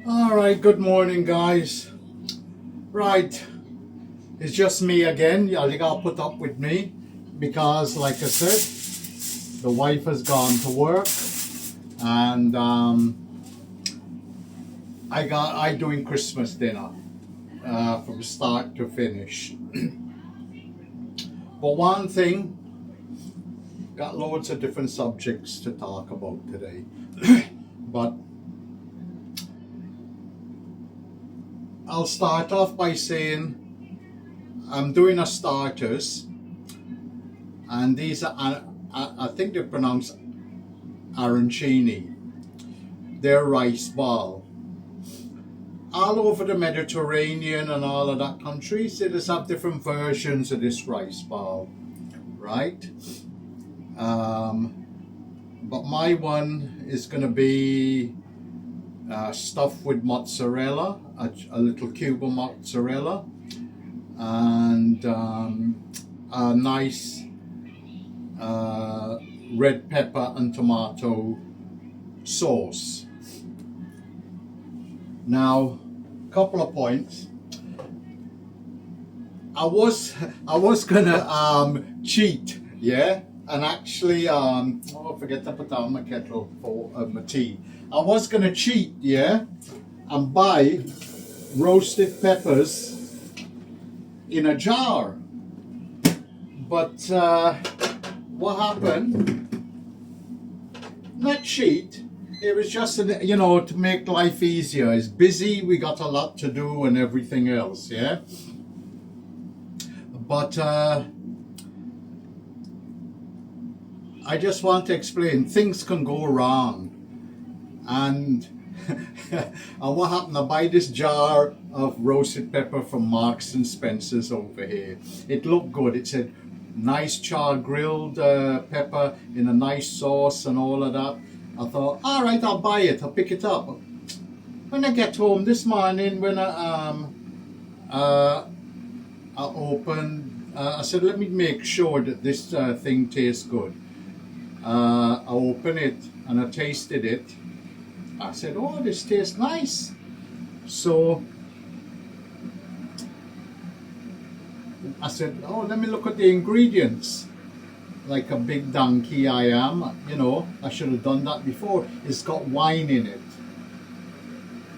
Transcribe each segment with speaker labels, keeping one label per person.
Speaker 1: All right, good morning, guys. Right, it's just me again. You gotta put up with me because, like I said, the wife has gone to work, and I doing Christmas dinner from start to finish. But one thing, got loads of different subjects to talk about today, but I'll start off by saying I'm doing a starters, and these are, I think they're pronounced arancini. They're rice ball. All over the Mediterranean and all of that countries, they just have different versions of this rice ball, right? But my one is going to be stuffed with mozzarella, a little cube of mozzarella, and a nice red pepper and tomato sauce. Now, couple of points. I was gonna cheat, yeah, and actually I forget to put down my kettle for my tea. I was gonna cheat, yeah, and buy roasted peppers in a jar. But what happened? Not cheat. It was just, to make life easier. It's busy, we got a lot to do and everything else, yeah? But I just want to explain, things can go wrong. And, and what happened, I buy this jar of roasted pepper from Marks and Spencer's over here. It looked good. It said, nice char grilled pepper in a nice sauce and all of that. I thought, all right, I'll buy it. I'll pick it up. When I get home this morning, when I opened, I said, let me make sure that this thing tastes good. I opened it and I tasted it. I said, oh, this tastes nice. So I said, oh, let me look at the ingredients. Like a big donkey I am, I should have done that before. It's got wine in it.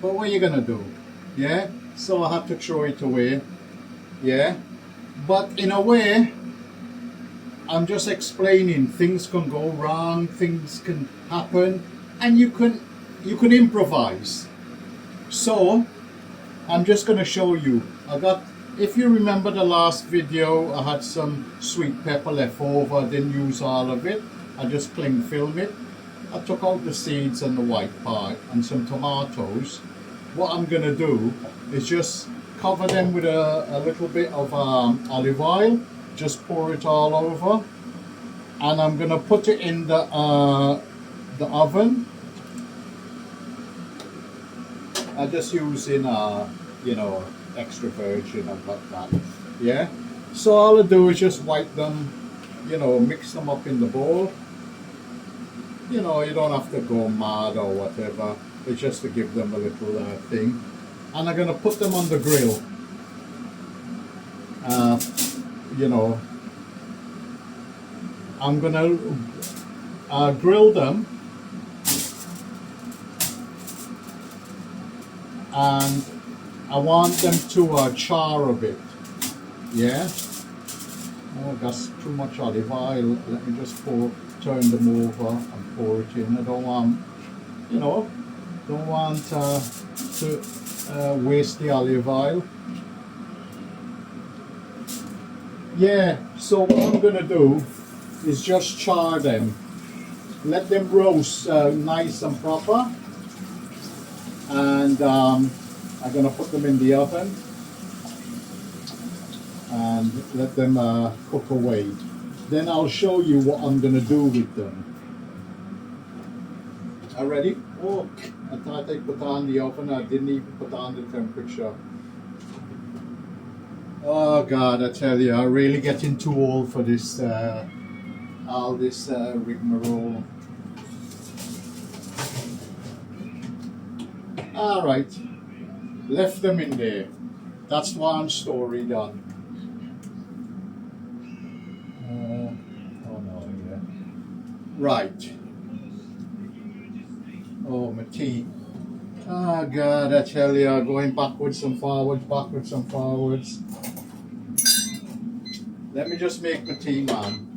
Speaker 1: But what are you gonna do? Yeah? So I had to throw it away. Yeah? But in a way, I'm just explaining things can go wrong, things can happen, and you can improvise. So I'm just gonna show you. If you remember the last video, I had some sweet pepper left over. I didn't use all of it. I just cling film it. I took out the seeds and the white part and some tomatoes. What I'm going to do is just cover them with a little bit of olive oil. Just pour it all over. And I'm going to put it in the oven. I'm just using, extra virgin and whatnot, yeah. So all I do is just wipe them, mix them up in the bowl. You don't have to go mad or whatever. It's just to give them a little thing. And I'm gonna put them on the grill. I'm gonna grill them, and I want them to char a bit, yeah? Oh, that's too much olive oil. Let me just turn them over and pour it in. I don't want, to waste the olive oil. Yeah, so what I'm gonna do is just char them. Let them roast nice and proper. And I'm going to put them in the oven and let them cook away. Then I'll show you what I'm going to do with them. Are you ready? Oh, I thought I put on the oven. I didn't even put on the temperature. Oh God, I tell you, I'm really getting too old for this, all this rigmarole. All right, left them in there. That's one story done. Oh no, yeah. Right. Oh, my tea. Oh God, I tell you, going backwards and forwards, backwards and forwards. Let me just make my tea, man.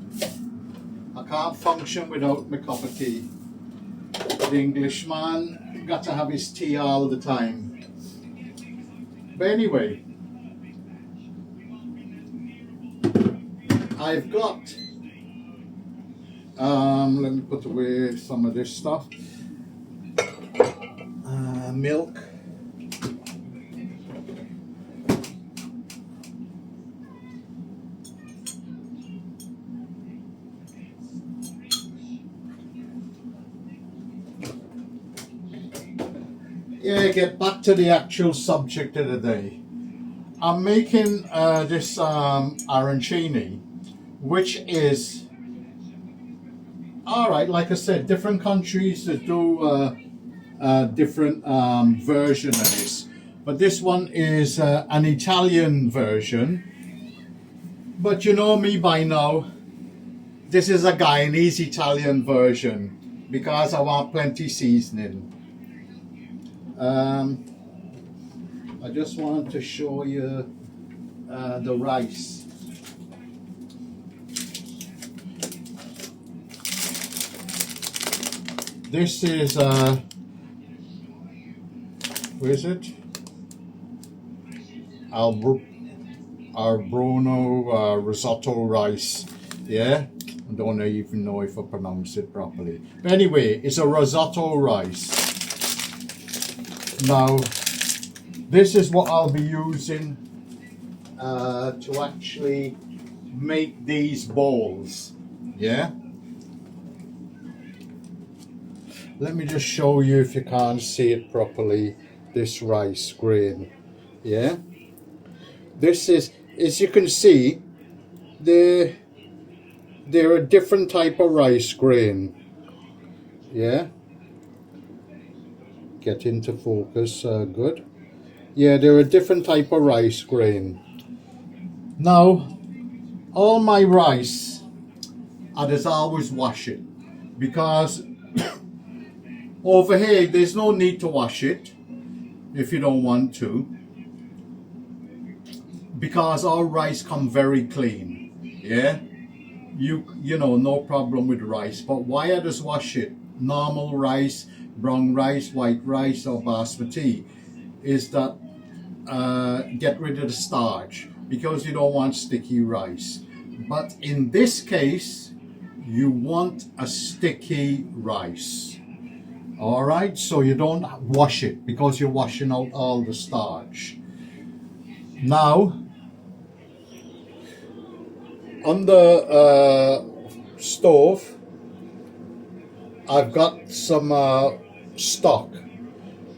Speaker 1: I can't function without my cup of tea. The Englishman got to have his tea all the time. But anyway, I've got, let me put away some of this stuff. Milk. Yeah, get back to the actual subject of the day. I'm making this arancini, which is, all right, like I said, different countries that do different version of this. But this one is an Italian version. But you know me by now, this is a Guyanese Italian version because I want plenty seasoning. I just want to show you the rice. This is where is it? Albrono risotto rice. Yeah, I don't even know if I pronounce it properly. But anyway, it's a risotto rice. Now, this is what I'll be using to actually make these balls. Yeah. Let me just show you, if you can't see it properly, this rice grain. Yeah. This is, as you can see, they're a different type of rice grain. Yeah. Get into focus, good. Yeah, they're a different type of rice grain. Now, all my rice, I just always wash it because over here there's no need to wash it if you don't want to, because all rice come very clean. Yeah, you know, no problem with rice. But why I just wash it, normal rice, brown rice, white rice or basmati, is that get rid of the starch because you don't want sticky rice. But in this case, you want a sticky rice. All right, so you don't wash it because you're washing out all the starch. Now, on the stove, I've got some stock.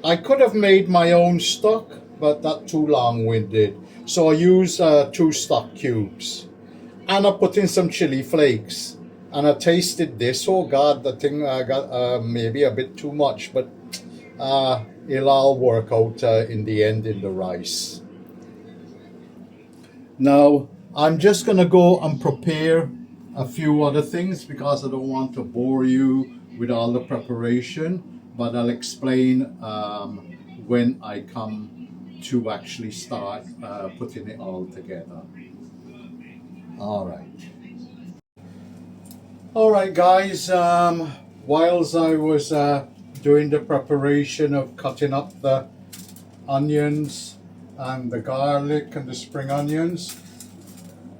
Speaker 1: I could have made my own stock, but that's too long-winded. So I use 2 stock cubes. And I put in some chili flakes. And I tasted this. Oh God, the thing I got maybe a bit too much, but it'll all work out in the end in the rice. Now, I'm just going to go and prepare a few other things because I don't want to bore you with all the preparation, but I'll explain when I come to actually start putting it all together. All right, guys, whilst I was doing the preparation of cutting up the onions and the garlic and the spring onions,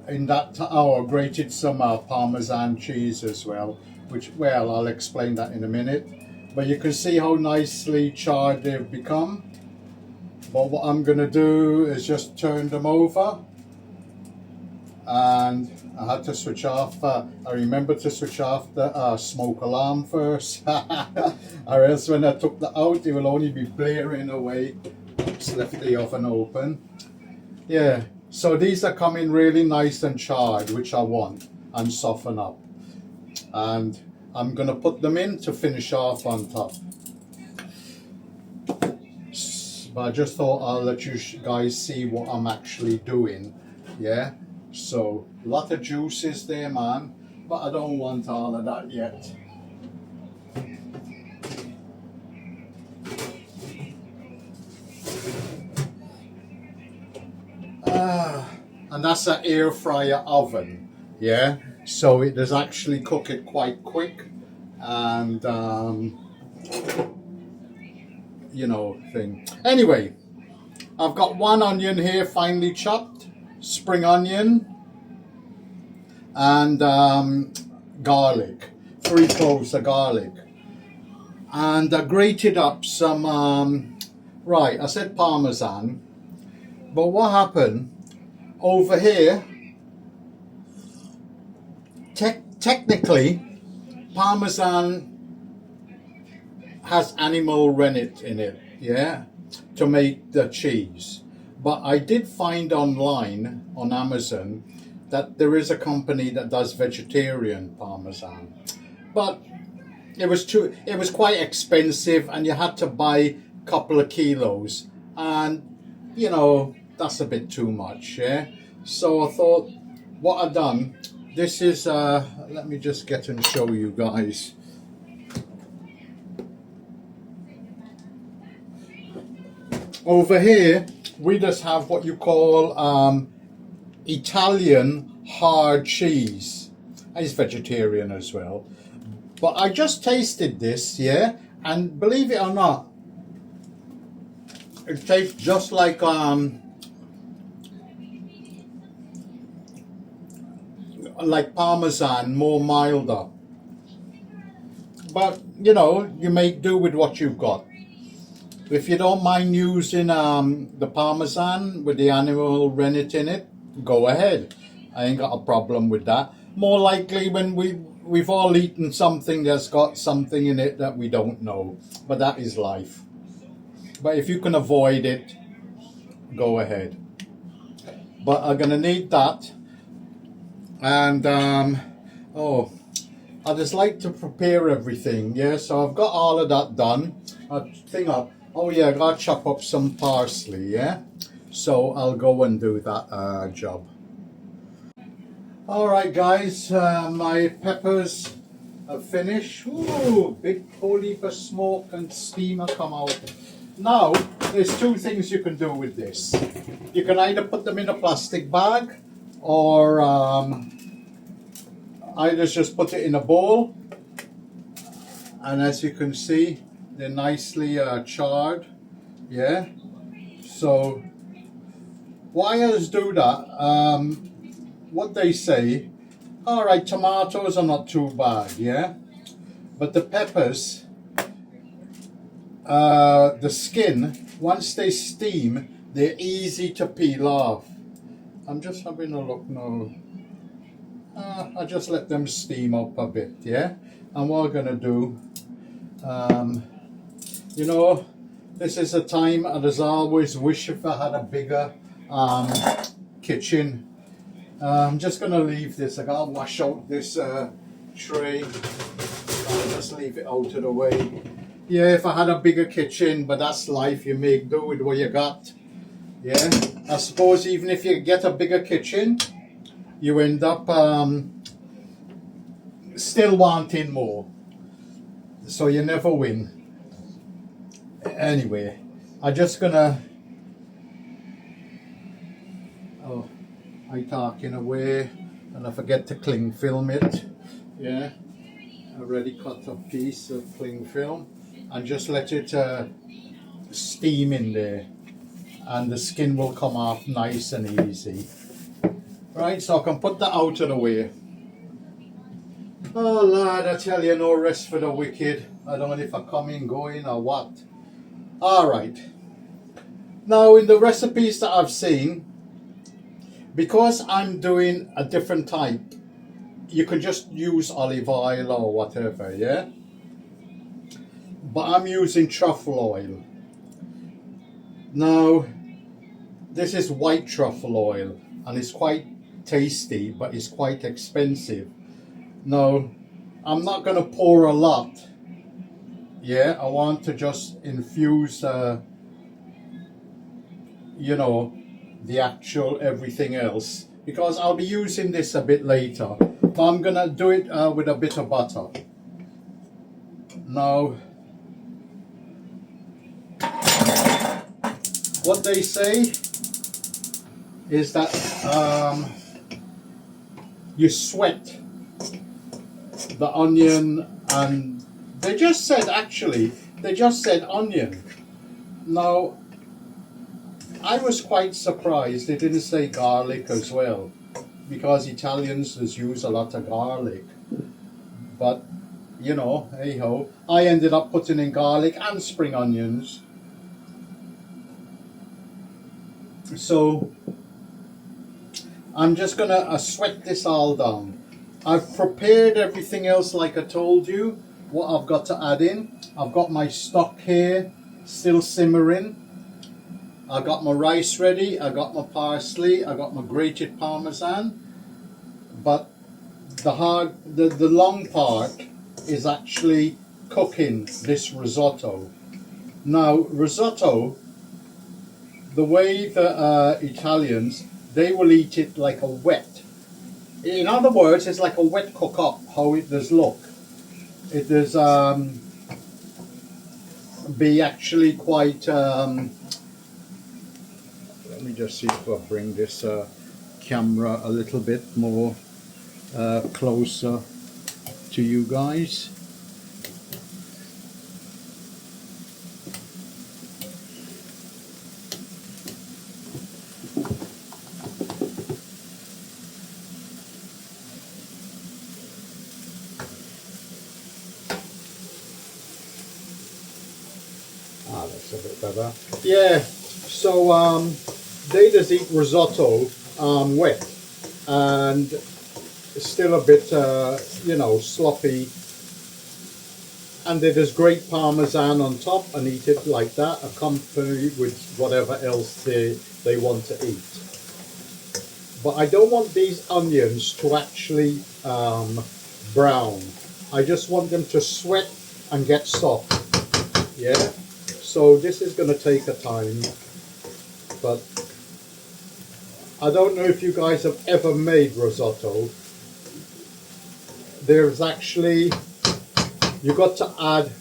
Speaker 1: in that hour grated some Parmesan cheese as well, which, well, I'll explain that in a minute. But you can see how nicely charred they've become. But what I'm going to do is just turn them over. And I had to switch off, I remember to switch off the smoke alarm first. Or else when I took that out, it will only be blaring away. Just left the oven open. Yeah, so these are coming really nice and charred, which I want, and soften up. And I'm going to put them in to finish off on top. but I just thought I'll let you guys see what I'm actually doing. Yeah, so a lot of juices there, man, but I don't want all of that yet. And that's an air fryer oven, yeah, so it does actually cook it quite quick, and you know, thing. Anyway, I've got one onion here finely chopped, spring onion, and garlic, 3 cloves of garlic, and I grated up some right, I said Parmesan, but what happened over here, technically Parmesan has animal rennet in it, yeah, to make the cheese. But I did find online on Amazon that there is a company that does vegetarian Parmesan, but it was quite expensive, and you had to buy a couple of kilos, and you know, that's a bit too much, yeah. So I thought, what I've done, this is let me just get and show you guys. Over here we just have what you call Italian hard cheese. It's vegetarian as well, but I just tasted this, yeah, and believe it or not, it tastes just like Parmesan, more milder. But you know, you make do with what you've got. If you don't mind using the Parmesan with the animal rennet in it, go ahead. I ain't got a problem with that. More likely when we've all eaten something that's got something in it that we don't know, but that is life. But if you can avoid it, go ahead. But I'm gonna need that, and oh, I just like to prepare everything, yeah. So I've got all of that done. Oh yeah, I gotta chop up some parsley, yeah. So I'll go and do that job. All right, guys, my peppers are finished. Ooh, big whole heap of smoke and steam have come out. Now, there's 2 things you can do with this. You can either put them in a plastic bag, or either just put it in a bowl. And as you can see, they're nicely charred, yeah. So why else do that? What they say, all right, tomatoes are not too bad, yeah, but the peppers, the skin, once they steam, they're easy to peel off. I'm just having a look now. I just let them steam up a bit, yeah. And what I'm gonna do, you know, this is a time I just always wish if I had a bigger kitchen. I'm just gonna leave this. I gotta wash out this tray. I'll just leave it out of the way. Yeah, if I had a bigger kitchen, but that's life. You make do with what you got. Yeah, I suppose even if you get a bigger kitchen, you end up still wanting more. So you never win. Anyway, I'm just gonna. Oh, I talking away, and I forget to cling film it. Yeah, I already cut a piece of cling film, and just let it steam in there, and the skin will come off nice and easy. Right, so I can put that out of the way. Oh lad, I tell you, no rest for the wicked. I don't know if I'm coming, going, or what. Alright. Now, in the recipes that I've seen, because I'm doing a different type, you can just use olive oil or whatever, yeah? But I'm using truffle oil. Now, this is white truffle oil, and it's quite tasty, but it's quite expensive. Now, I'm not going to pour a lot. Yeah, I want to just infuse you know, the actual everything else, because I'll be using this a bit later. But I'm gonna do it with a bit of butter. Now, what they say is that you sweat the onion, and they just said, actually, they just said onion. Now, I was quite surprised they didn't say garlic as well, because Italians just use a lot of garlic. But, you know, hey ho, I ended up putting in garlic and spring onions. So, I'm just gonna sweat this all down. I've prepared everything else like I told you, what I've got to add in. I've got my stock here, still simmering. I got my rice ready, I got my parsley, I got my grated parmesan. But the long part is actually cooking this risotto. Now, risotto, the way the Italians, they will eat it like a wet. In other words, it's like a wet cook-up, how it does look. It does be actually quite... let me just see if I bring this camera a little bit more closer to you guys. That's a bit better. Yeah, so they just eat risotto wet, and it's still a bit, you know, sloppy. And they just grate parmesan on top and eat it like that, accompanied with whatever else they want to eat. But I don't want these onions to actually brown. I just want them to sweat and get soft. Yeah? So this is going to take a time. But I don't know if you guys have ever made risotto. There's actually, you got to add,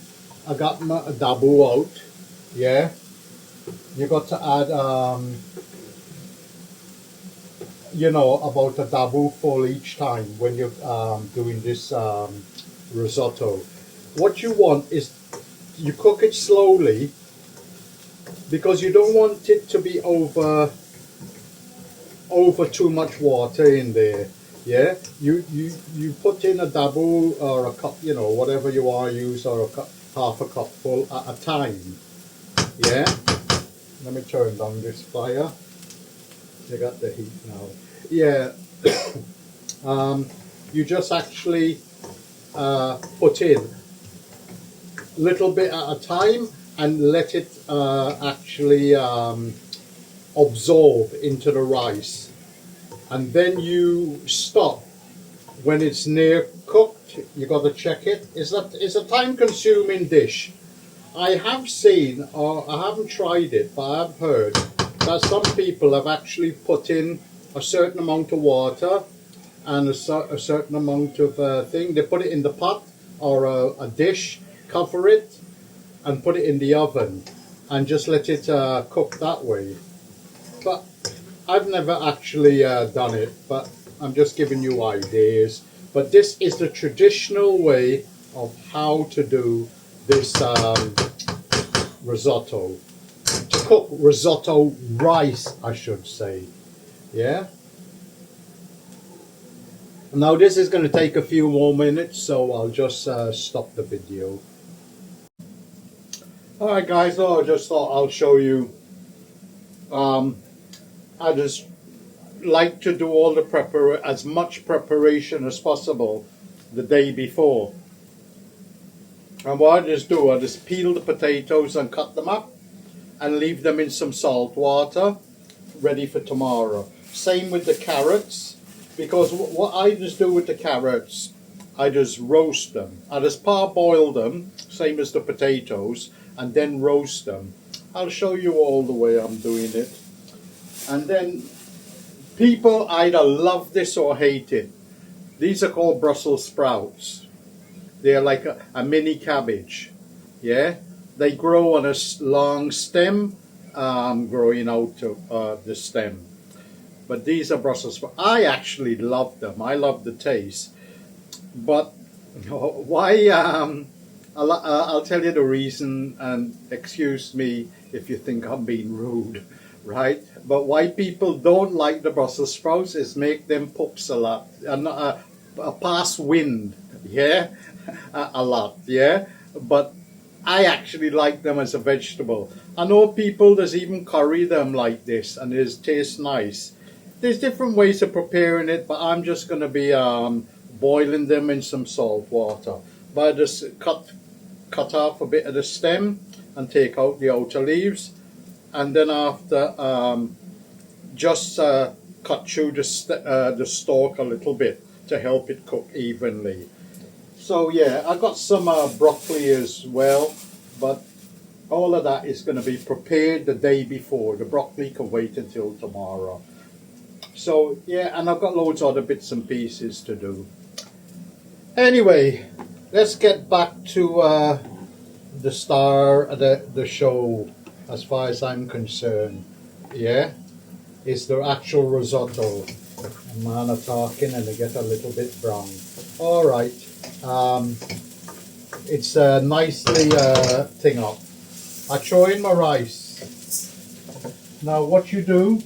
Speaker 1: I got my dabu out, yeah. You got to add, you know, about a dabu full each time when you're doing this risotto. What you want is you cook it slowly, because you don't want it to be over too much water in there. Yeah, you put in a dabu or a cup, you know, whatever you want to use, or a cup, half a cup full at a time. Yeah, let me turn down this fire. You got the heat now. Yeah, you just actually put in little bit at a time and let it actually absorb into the rice, and then you stop when it's near cooked. You got to check it. It's a time-consuming dish. I have seen, or I haven't tried it, but I've heard that some people have actually put in a certain amount of water and a certain amount of thing. They put it in the pot or a dish, cover it, and put it in the oven, and just let it cook that way. But I've never actually done it, but I'm just giving you ideas. But this is the traditional way of how to do this risotto. To cook risotto rice, I should say. Yeah? Now this is going to take a few more minutes, so I'll just stop the video. Alright guys, so I just thought I'll show you. I just like to do all the as much preparation as possible the day before. And what I just do, I just peel the potatoes and cut them up and leave them in some salt water ready for tomorrow. Same with the carrots, because what I just do with the carrots, I just roast them. I just parboil them, same as the potatoes, and then roast them. I'll show you all the way I'm doing it. And then people either love this or hate it. These are called Brussels sprouts. They're like a mini cabbage. Yeah, they grow on a long stem, growing out of the stem. But these are Brussels sprouts. I actually love them. I love the taste. But why? I'll tell you the reason, and excuse me if you think I'm being rude, right? But why people don't like the Brussels sprouts is make them poops a lot, and pass wind, yeah, a lot, yeah. But I actually like them as a vegetable. I know people there's even curry them like this, and it tastes nice. There's different ways of preparing it, but I'm just going to be boiling them in some salt water. But I just cut off a bit of the stem and take out the outer leaves, and then after just cut through the stalk a little bit to help it cook evenly. So yeah, I got some broccoli as well, but all of that is going to be prepared the day before. The broccoli can wait until tomorrow. So yeah, and I've got loads of other bits and pieces to do. Anyway, let's get back to the star of the show, as far as I'm concerned. Yeah, it's the actual risotto. Man are talking and they get a little bit brown. All right, it's nicely thing up. I throw in my rice. Now what you do,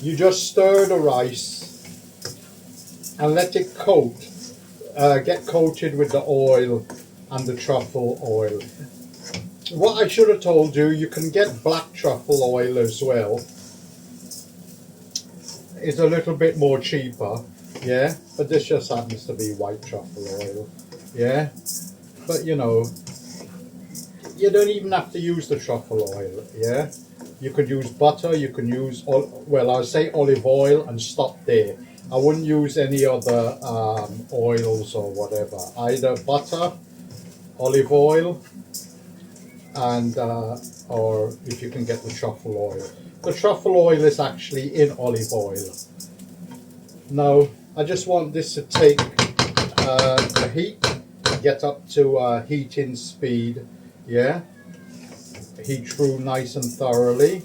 Speaker 1: you just stir the rice and let it get coated with the oil and the truffle oil. What I should have told you, you can get black truffle oil as well. It's a little bit more cheaper, yeah, but this just happens to be white truffle oil, yeah. But you know, you don't even have to use the truffle oil, yeah. You could use butter, you can use, well, I'll say olive oil and stop there. I wouldn't use any other oils or whatever. Either butter, olive oil, and or if you can get the truffle oil. The truffle oil is actually in olive oil. Now, I just want this to take the heat, get up to heating speed, yeah. Heat through nice and thoroughly.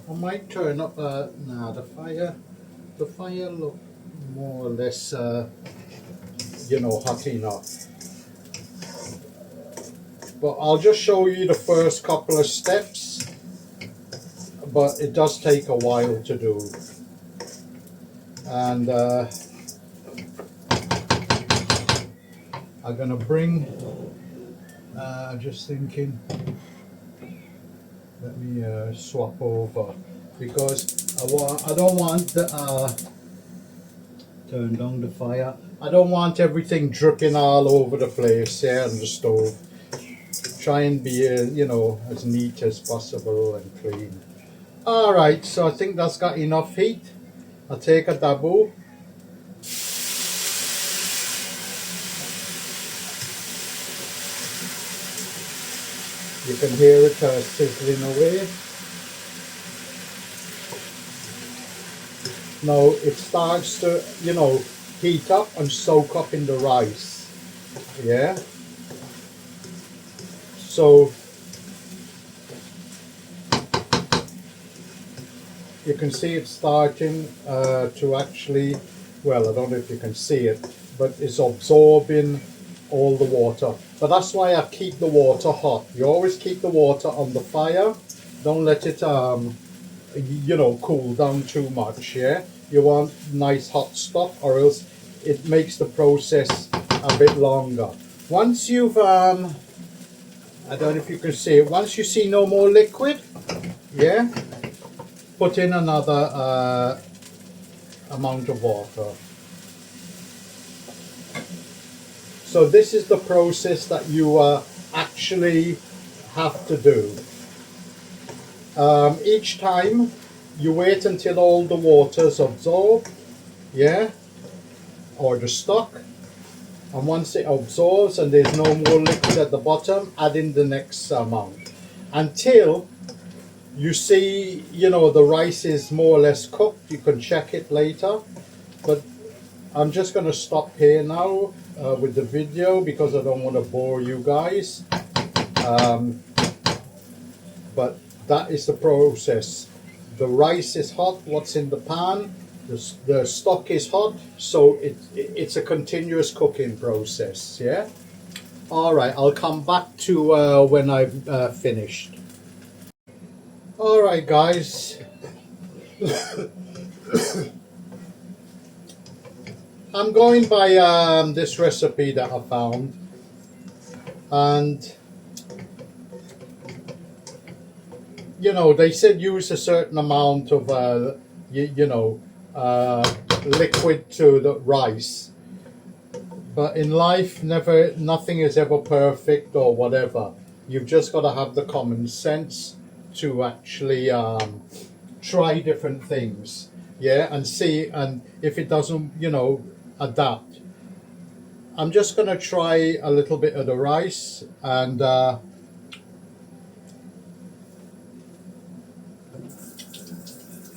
Speaker 1: I might turn up, the fire look more or less, you know, hot enough. But I'll just show you the first couple of steps, but it does take a while to do. And I'm gonna bring, just thinking, let me swap over, because I don't want the turn down the fire. I don't want everything dripping all over the place here on the stove. Try and be you know, as neat as possible and clean. All right, so I think that's got enough heat. I'll take a dabble. You can hear it sizzling away. Now it starts to, you know, heat up and soak up in the rice. Yeah. So you can see it starting to actually, well, I don't know if you can see it, but it's absorbing all the water. But that's why I keep the water hot. You always keep the water on the fire. Don't let it, you know, cool down too much, yeah? You want nice hot stuff, or else it makes the process a bit longer. Once you've, I don't know if you can see it, once you see no more liquid, yeah, put in another amount of water. So this is the process that you actually have to do. Each time you wait until all the water's absorbed, yeah, or the stock, and once it absorbs and there's no more liquid at the bottom, add in the next amount. until you see, you know, the rice is more or less cooked. You can check it later, but I'm just going to stop here now with the video because I don't want to bore you guys. But that is the process. The rice is hot, what's in the pan, the stock is hot, so it's a continuous cooking process, yeah? Alright, I'll come back to when I've finished. Alright guys, I'm going by this recipe that I found, and you know, they said use a certain amount of liquid to the rice, but in life nothing is ever perfect or whatever. You've just got to have the common sense to actually try different things, yeah, and see, and if it doesn't, you know, adapt. I'm just going to try a little bit of the rice, and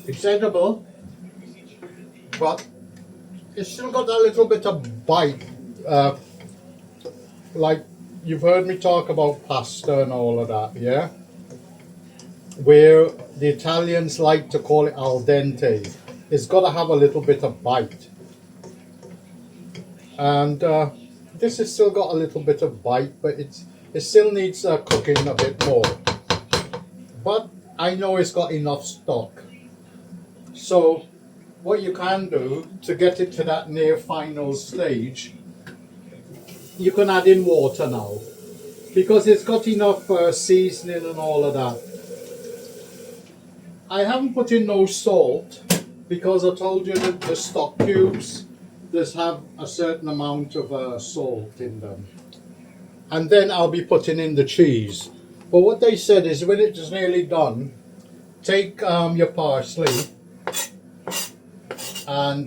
Speaker 1: it's edible, but it's still got a little bit of bite. Like you've heard me talk about pasta and all of that, yeah? Where the Italians like to call it al dente. It's got to have a little bit of bite. And this has still got a little bit of bite, but it still needs cooking a bit more. But I know it's got enough stock. So what you can do to get it to that near final stage, you can add in water now, because it's got enough seasoning and all of that. I haven't put in no salt because I told you that the stock cubes does have a certain amount of salt in them. And then I'll be putting in the cheese. But what they said is when it is nearly done, take your parsley and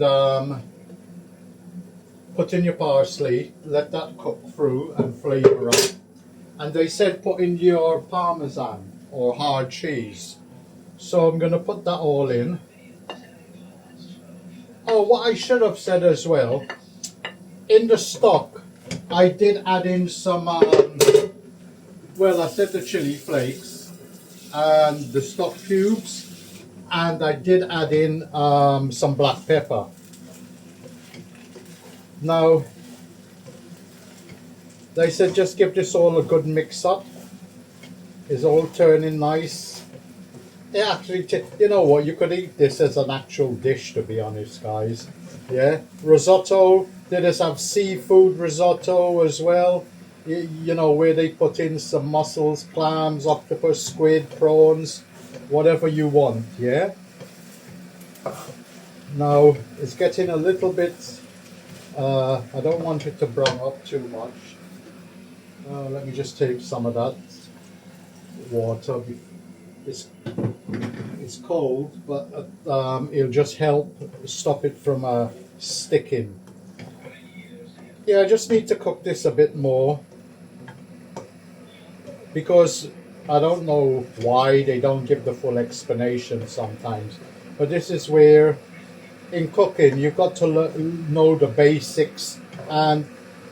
Speaker 1: put in your parsley, let that cook through and flavour up. And they said put in your parmesan or hard cheese. So I'm going to put that all in. Oh, what I should have said as well, in the stock, I did add in some, well, I said the chili flakes and the stock cubes, and I did add in some black pepper. Now, they said just give this all a good mix up. It's all turning nice. It actually, you know what, you could eat this as an actual dish, to be honest, guys. Yeah, risotto. They just have seafood risotto as well. You know, where they put in some mussels, clams, octopus, squid, prawns, whatever you want, yeah? Now, it's getting a little bit, I don't want it to brown up too much. Let me just take some of that water. It's cold, but it'll just help stop it from sticking. Yeah, I just need to cook this a bit more because I don't know why they don't give the full explanation sometimes. But this is where, in cooking, you've got to know the basics and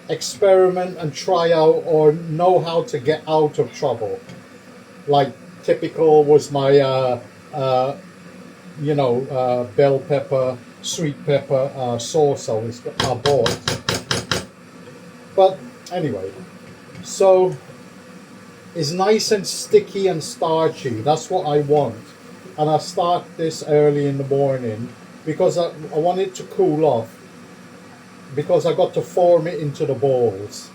Speaker 1: experiment and try out or know how to get out of trouble. Like typical was my bell pepper, sweet pepper sauce I bought. But anyway, so it's nice and sticky and starchy. That's what I want. And I start this early in the morning because I want it to cool off, because I got to form it into the balls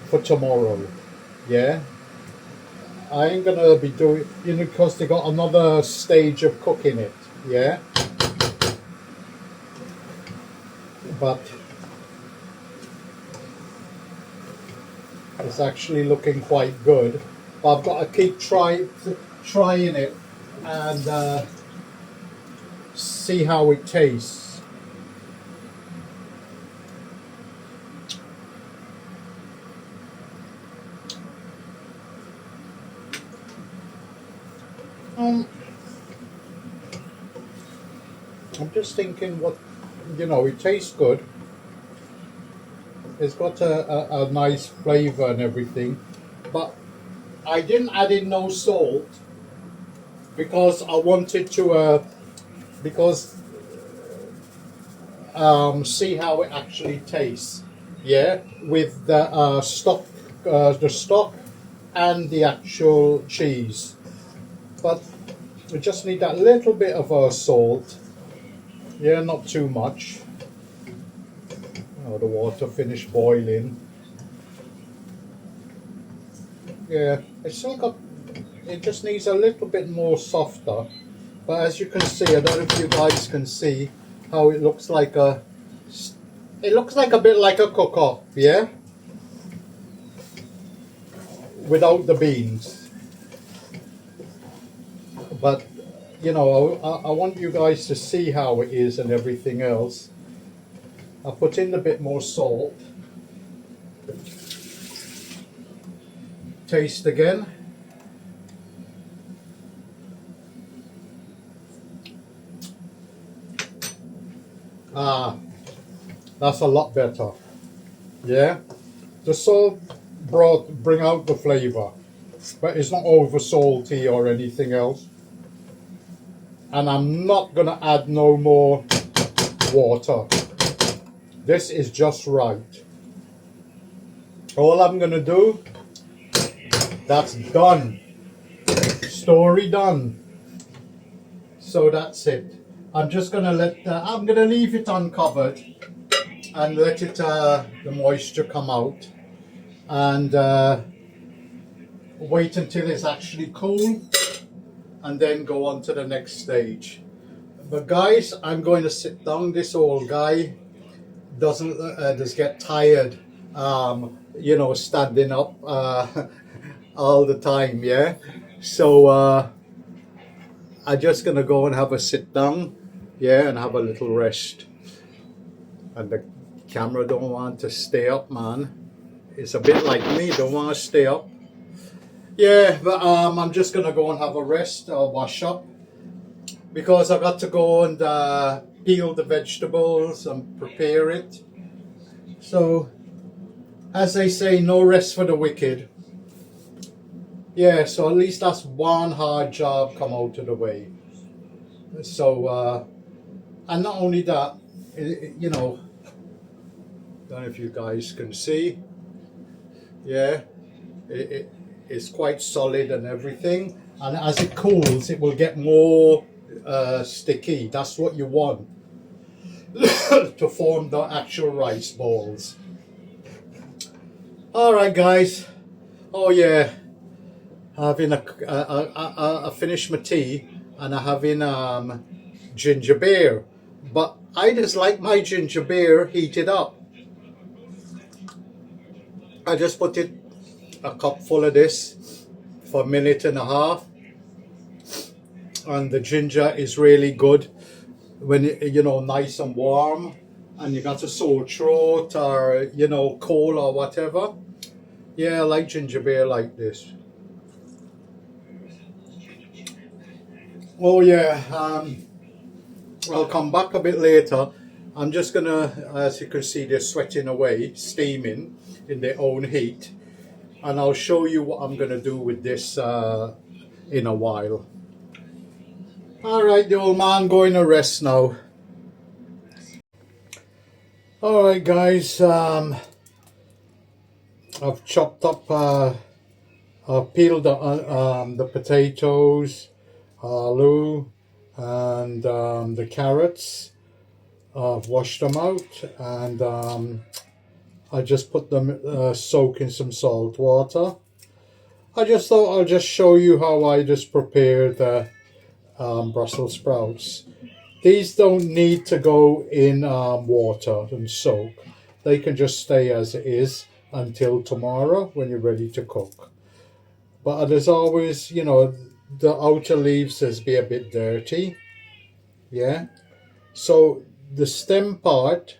Speaker 1: for tomorrow. Yeah, I ain't gonna be doing, you know, because they got another stage of cooking it. Yeah, but it's actually looking quite good. But I've got to keep trying it and see how it tastes. Um, I'm just thinking what, you know, it tastes good. It's got a nice flavor and everything, but I didn't add in no salt because I wanted to, because see how it actually tastes. Yeah, with the stock and the actual cheese. But we just need that little bit of salt. Yeah, not too much. Oh, the water finished boiling. Yeah, it's still got. It just needs a little bit more softer. But as you can see, I don't know if you guys can see how it looks like a. It looks like a bit like a cook-off, yeah, without the beans. But you know, I want you guys to see how it is and everything else. I put in a bit more salt. Taste again. Ah, that's a lot better. Yeah, the salt bring out the flavor, but it's not over salty or anything else. And I'm not gonna add no more water. This is just right. All I'm gonna do, that's done. Story done. So that's it. I'm just gonna I'm gonna leave it uncovered and let it the moisture come out, and wait until it's actually cool, and then go on to the next stage. But guys, I'm going to sit down. This old guy doesn't just get tired, you know, standing up all the time. Yeah, so I'm just gonna go and have a sit down, yeah, and have a little rest. And the camera don't want to stay up, man. It's a bit like me, don't want to stay up. Yeah, but I'm just gonna go and have a rest or wash up, because I got to go and peel the vegetables and prepare it. So, as they say, no rest for the wicked. Yeah, so at least that's one hard job come out of the way. So, and not only that, you know, don't know if you guys can see. Yeah, it's quite solid and everything. And as it cools, it will get more sticky. That's what you want to form the actual rice balls. All right, guys. Oh yeah, having I finished my tea and I'm having ginger beer, but I just like my ginger beer heated up. I just put it a cup full of this for a minute and a half, and the ginger is really good when you know, nice and warm, and you got a sore throat or, you know, cold or whatever. Yeah, I like ginger beer like this. Oh yeah, I'll come back a bit later. I'm just gonna, as you can see, they're sweating away, steaming in their own heat, and I'll show you what I'm gonna do with this in a while. All right, the old man going to rest now. All right, guys. I've chopped up, I've peeled the potatoes, aloo, and the carrots. I've washed them out, and I just put them soak in some salt water. I just thought I'll just show you how I just prepare the Brussels sprouts. These don't need to go in water and soak. They can just stay as it is until tomorrow when you're ready to cook. But as always, you know, the outer leaves says be a bit dirty. Yeah. So the stem part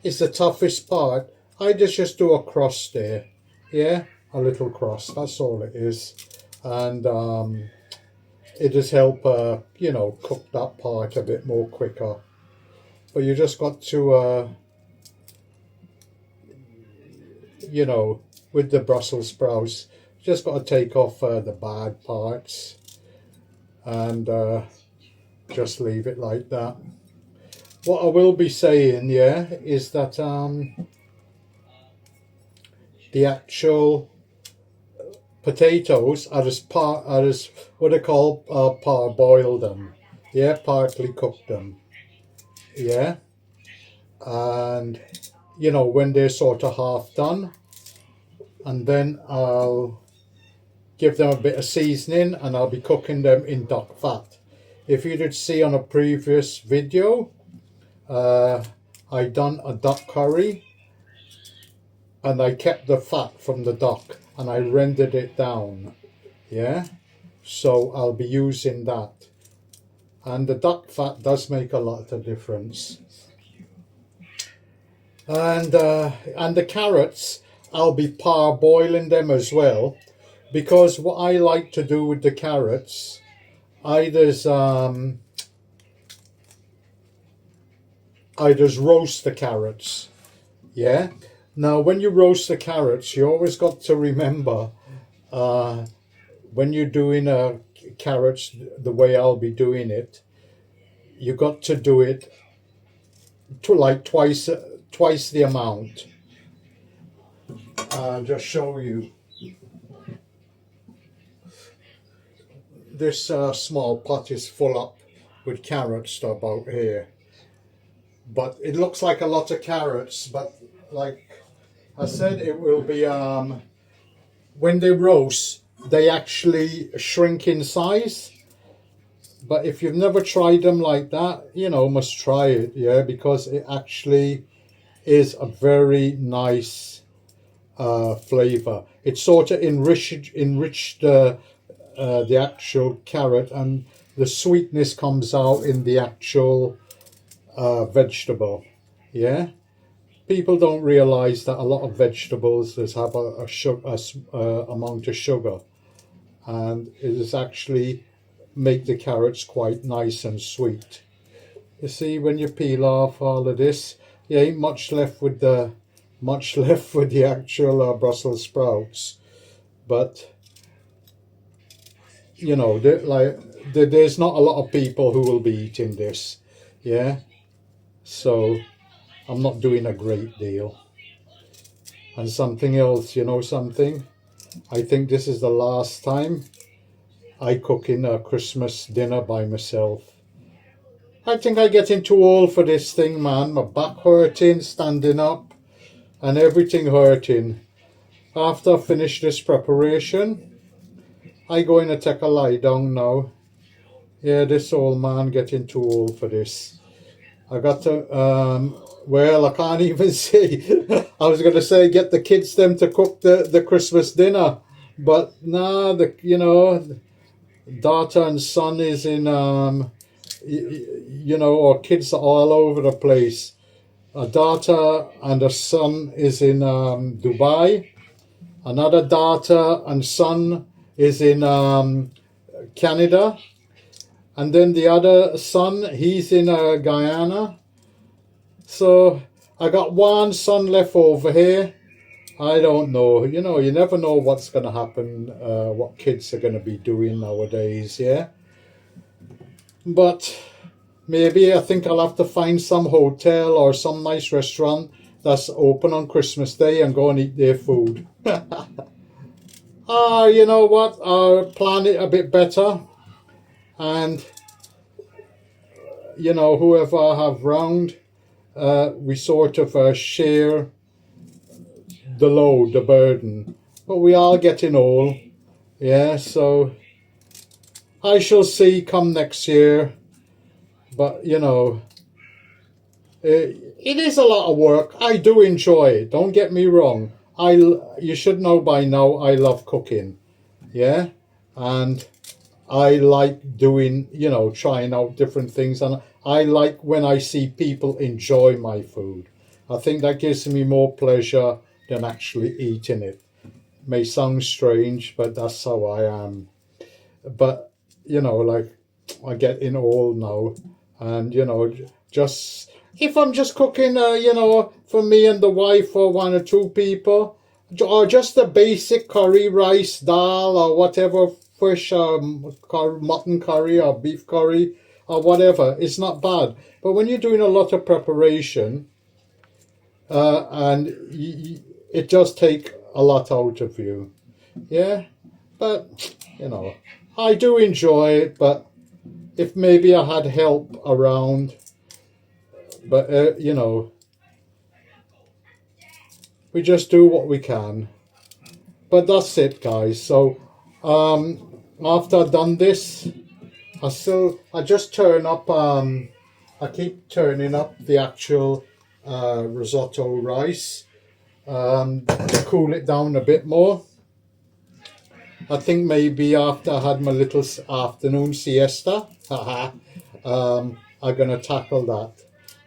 Speaker 1: is the toughest part. I just do a cross there. Yeah, a little cross. That's all it is. And it does help, you know, cook that part a bit more quicker. But you just got to, you know, with the Brussels sprouts, just got to take off the bad parts and just leave it like that. What I will be saying, yeah, is that the actual potatoes are just what they call parboil them, yeah, partly cook them, yeah, and you know when they're sort of half done, and then I'll give them a bit of seasoning and I'll be cooking them in duck fat. If you did see on a previous video, I done a duck curry and I kept the fat from the duck and I rendered it down, yeah, so I'll be using that, and the duck fat does make a lot of difference. And the carrots, I'll be parboiling them as well, because what I like to do with the carrots, I just roast the carrots, yeah. Now when you roast the carrots, you always got to remember, when you're doing carrots the way I'll be doing it, you got to do it to like twice the amount. I'll just show you. This small pot is full up with carrots about here, but it looks like a lot of carrots, but like I said, it will be when they roast they actually shrink in size. But if you've never tried them like that, you know, must try it, yeah, because it actually is a very nice flavor. It sort of enriched the actual carrot, and the sweetness comes out in the actual vegetable, yeah. People don't realize that a lot of vegetables just have a amount of sugar, and it is actually make the carrots quite nice and sweet. You see, when you peel off all of this, you ain't much left with the actual Brussels sprouts, but you know, there's not a lot of people who will be eating this, yeah. So I'm not doing a great deal. And something else, you know something, I think this is the last time I cook in a Christmas dinner by myself. I think I getting too old for this thing, man. My back hurting, standing up, and everything hurting. After I finish this preparation, I going to take a lie down now. Yeah, this old man getting too old for this. I got to, well, I can't even say. I was going to say get the kids them to cook the Christmas dinner, but nah, you know, daughter and son is in, you know, our kids are all over the place. A daughter and a son is in Dubai. Another daughter and son is in Canada. And then the other son, he's in Guyana. So I got one son left over here. I don't know. You know, you never know what's going to happen, what kids are going to be doing nowadays, yeah? But maybe I think I'll have to find some hotel or some nice restaurant that's open on Christmas Day and go and eat their food. You know what? I'll plan it a bit better. And, you know, whoever I have round, we sort of share the load, the burden. But we are getting old. Yeah, so I shall see come next year. But, you know, it is a lot of work. I do enjoy it. Don't get me wrong. You should know by now I love cooking. Yeah? And I like doing, you know, trying out different things. And I like when I see people enjoy my food. I think that gives me more pleasure than actually eating it. May sound strange, but that's how I am. But you know, like I get in old now, and you know, just if I'm just cooking, you know, for me and the wife or one or two people, or just a basic curry, rice, dal, or whatever fish, mutton curry or beef curry or whatever, it's not bad. But when you're doing a lot of preparation, and it does take a lot out of you, yeah. But you know, I do enjoy it. But if maybe I had help around, but you know, we just do what we can. But that's it, guys. So after I've done this, I just turn up. I keep turning up the actual risotto rice to cool it down a bit more. I think maybe after I had my little afternoon siesta, I'm gonna tackle that,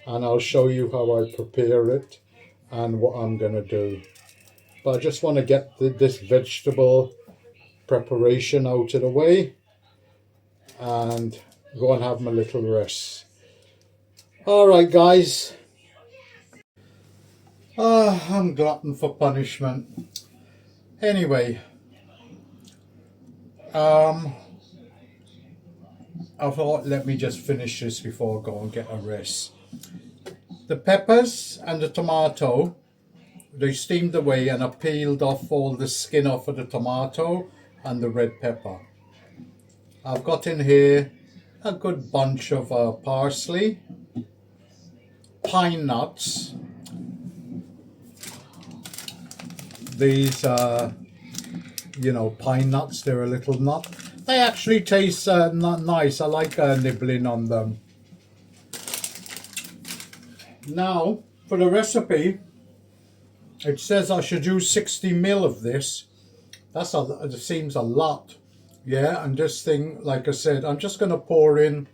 Speaker 1: and I'll show you how I prepare it and what I'm gonna do. But I just want to get this vegetable preparation out of the way and go and have my little rest. All right, guys. I'm glutton for punishment. Anyway, I thought let me just finish this before I go and get a rest. The peppers and the tomato, they steamed away, and I peeled off all the skin off of the tomato and the red pepper. I've got in here a good bunch of parsley, pine nuts. These you know, pine nuts, they're a little nut. They actually taste not nice. I like nibbling on them. Now, for the recipe, it says I should use 60 ml of this. It seems a lot. Yeah, and this thing, like I said, I'm just going to pour in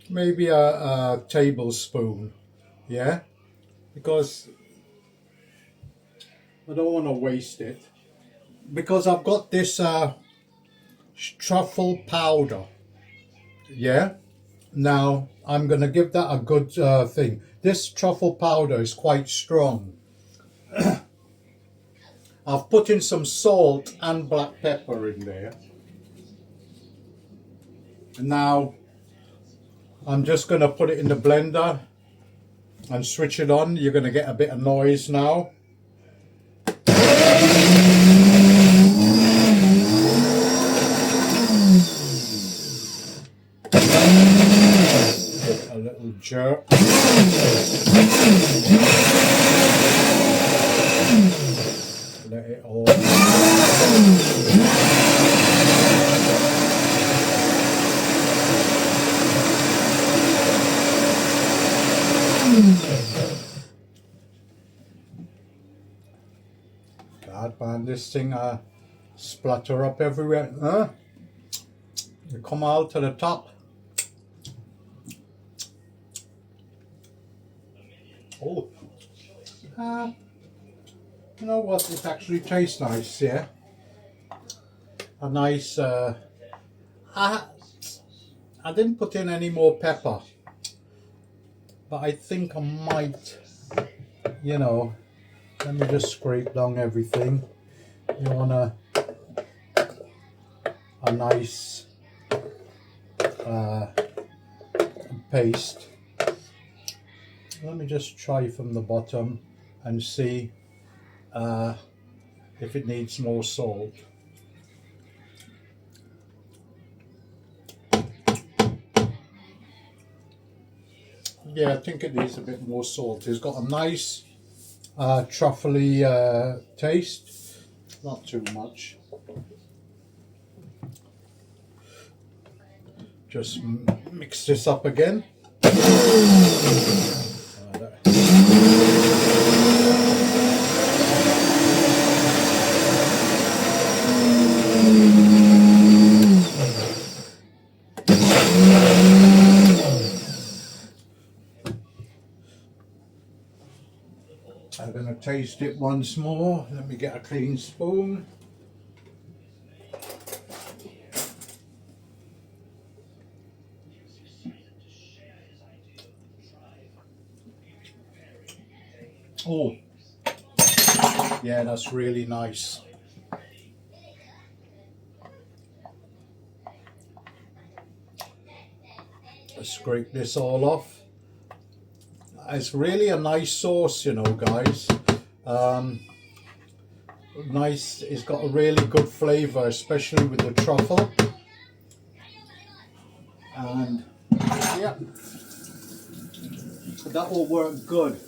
Speaker 1: maybe a tablespoon. Yeah, because I don't want to waste it. Because I've got this truffle powder. Yeah. Now I'm going to give that a good thing. This truffle powder is quite strong. I've put in some salt and black pepper in there. And now I'm just going to put it in the blender and switch it on. You're going to get a bit of noise now. Give it a little jerk. Let it all. God, man, this thing splatter up everywhere. Huh? You come out to the top. Oh, you know what? It actually tastes nice, yeah. A nice. I didn't put in any more pepper, but I think I might. You know, let me just scrape down everything. You want a nice paste. Let me just try from the bottom and see if it needs more salt. Yeah, I think it needs a bit more salt. It's got a nice truffly taste, not too much. Just mix this up again. I'm going to taste it once more. Let me get a clean spoon. Oh, yeah, that's really nice. Let's scrape this all off. It's really a nice sauce, you know, guys. Nice, it's got a really good flavour, especially with the truffle. And yeah, that will work good.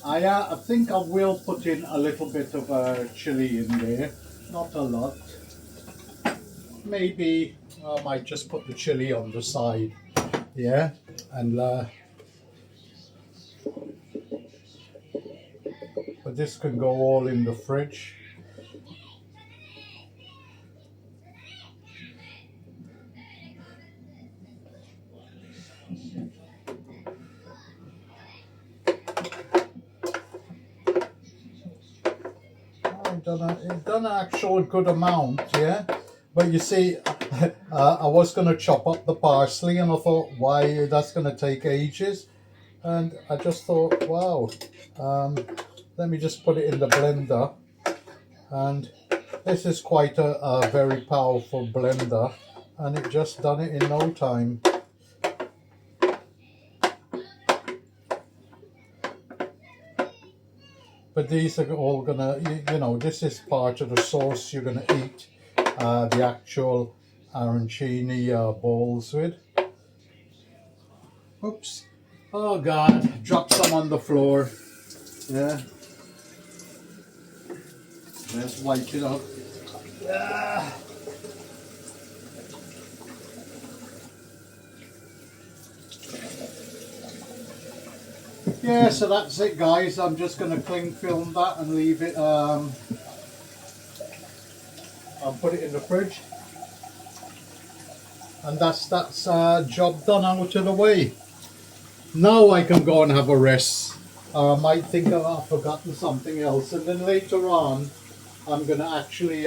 Speaker 1: I think I will put in a little bit of chili in there, not a lot. Maybe I might just put the chili on the side, yeah, and but this can go all in the fridge. It done an actual good amount, yeah. But you see, I was going to chop up the parsley, and I thought, why, that's going to take ages. And I just thought, wow, let me just put it in the blender. And this is quite a very powerful blender, and it just done it in no time. But these are all gonna, you know, this is part of the sauce you're gonna eat the actual arancini balls with. Oops. Oh God, dropped some on the floor. Yeah. Let's wipe it up. Yeah. Yeah, so that's it, guys. I'm just going to cling film that and leave it. I'll put it in the fridge, and that's job done, out of the way. Now I can go and have a rest. I might think I've forgotten something else, and then later on, I'm going to actually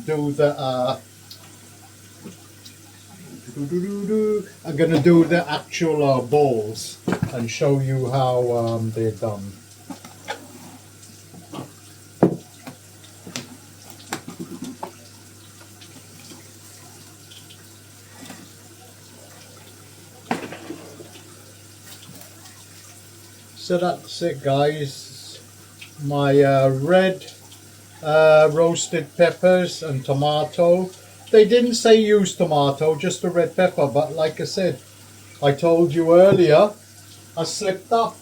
Speaker 1: do the. I'm going to do the actual balls and show you how they're done. So that's it, guys. My red roasted peppers and tomato. They didn't say use tomato, just a red pepper, but like I said, I told you earlier, I slipped up,